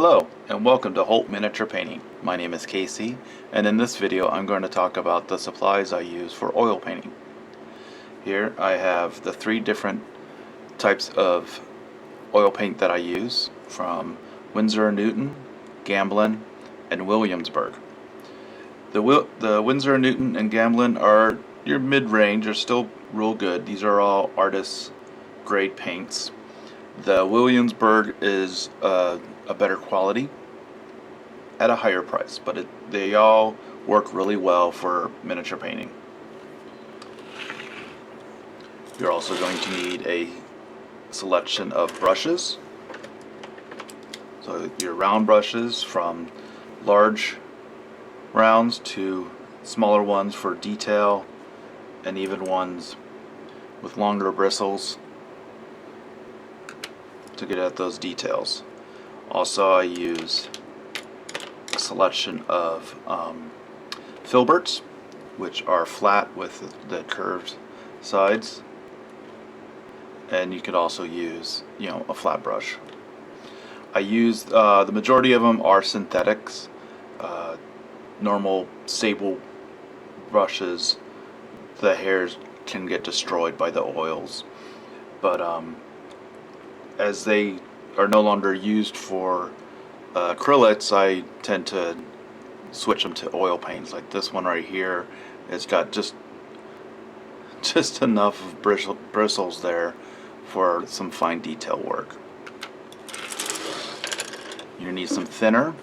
Hello and welcome to Holt Miniature Painting. My name is Casey, and in this video I'm going to talk about the supplies I use for oil painting. Here I have the three different types of oil paint that I use, from Winsor & Newton, Gamblin, and Williamsburg. The Winsor & Newton and Gamblin are your mid-range, are still real good. These are all artist grade paints. The Williamsburg is a better quality at a higher price, but they all work really well for miniature painting. You're also going to need a selection of brushes. So your round brushes, from large rounds to smaller ones for detail, and even ones with longer bristles to get at those details. Also, I use a selection of filberts, which are flat with the curved sides, and you could also use, a flat brush. I use the majority of them are synthetics. Normal sable brushes, the hairs can get destroyed by the oils, but as they are no longer used for acrylics, I tend to switch them to oil paints. Like this one right here, it's got just enough of bristles there for some fine detail work. You need some thinner.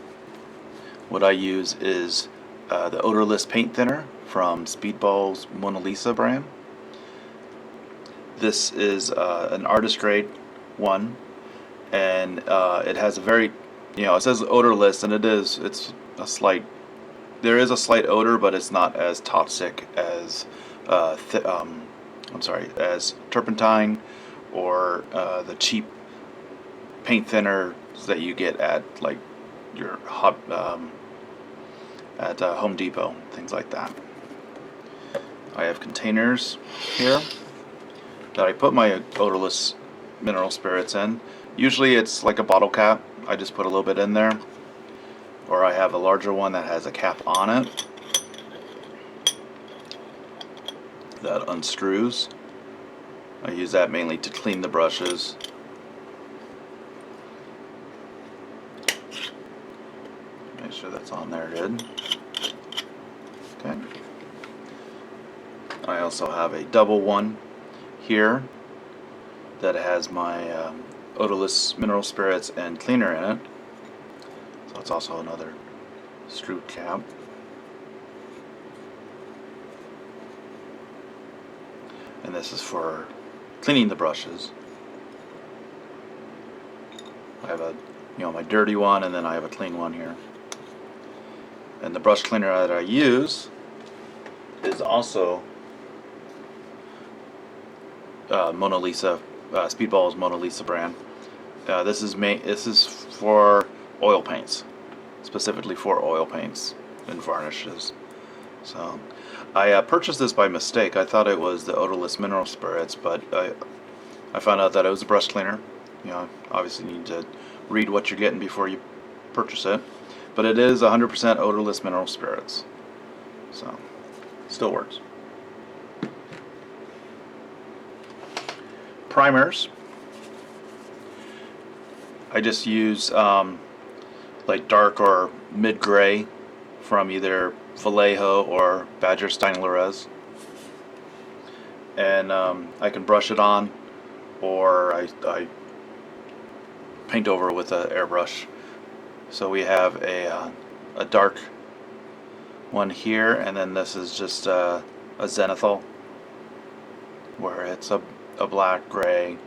What I use is the odorless paint thinner from Speedball's Mona Lisa brand. This is an artist grade one, and it has a very, it says odorless, and it's a slight, there is a slight odor, but it's not as toxic as as turpentine or the cheap paint thinners that you get at like your at Home Depot, things like that. I have containers here that I put my odorless mineral spirits in. Usually it's like a bottle cap. I just put a little bit in there, or I have a larger one that has a cap on it that unscrews. I use that mainly to clean the brushes. Make sure that's on there good. Okay. I also have a double one here that has my odorless mineral spirits and cleaner in it. So it's also another screw cap. And this is for cleaning the brushes. I have a, my dirty one, and then I have a clean one here. And the brush cleaner that I use is also Mona Lisa, Speedball's Mona Lisa brand. This is for oil paints, specifically for oil paints and varnishes. So I purchased this by mistake. I thought it was the odorless mineral spirits, but I found out that it was a brush cleaner. Obviously you need to read what you're getting before you purchase it. But it is 100% odorless mineral spirits, so still works. Primers. I just use like dark or mid-gray from either Vallejo or Badger Steinlerez, and I can brush it on, or I paint over with an airbrush. So we have a dark one here, and then this is just a zenithal, where it's a black, gray,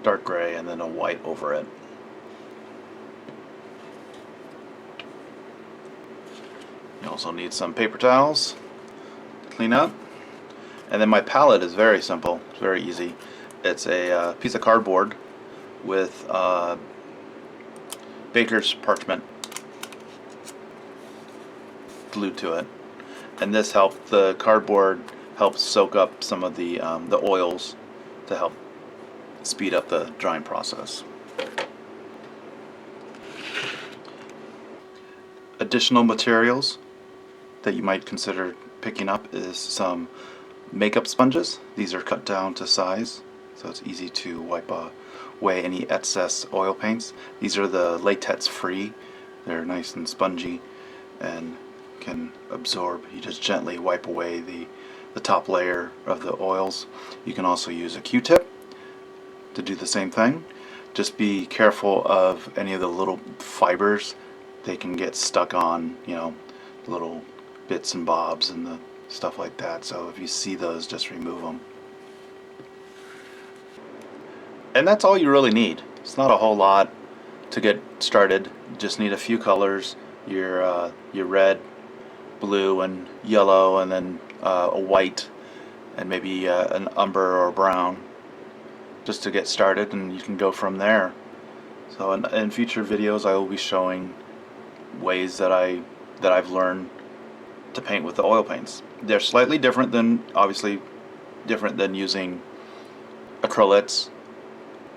dark gray, and then a white over it. You also need some paper towels to clean up. And then my palette is very simple, it's very easy. It's a piece of cardboard with baker's parchment glued to it, and the cardboard helps soak up some of the oils to help speed up the drying process. additional materials that you might consider picking up is some makeup sponges. These are cut down to size, so it's easy to wipe away any excess oil paints. These are the latex free. They're nice and spongy and can absorb. You just gently wipe away the top layer of the oils. You can also use a Q-tip to do the same thing. Just be careful of any of the little fibers. They can get stuck on, little bits and bobs and the stuff like that. So if you see those, just remove them. And that's all you really need. It's not a whole lot to get started. You just need a few colors, your red, blue, and yellow, and then a white, and maybe an umber or brown, just to get started, and you can go from there. So in future videos, I will be showing ways that I've learned to paint with the oil paints. They're slightly different than, obviously, different than using acrylics,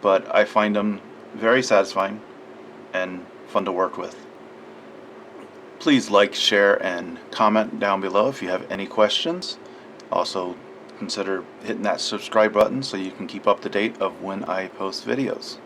but I find them very satisfying and fun to work with. Please like, share, and comment down below if you have any questions. Also, consider hitting that subscribe button so you can keep up to date of when I post videos.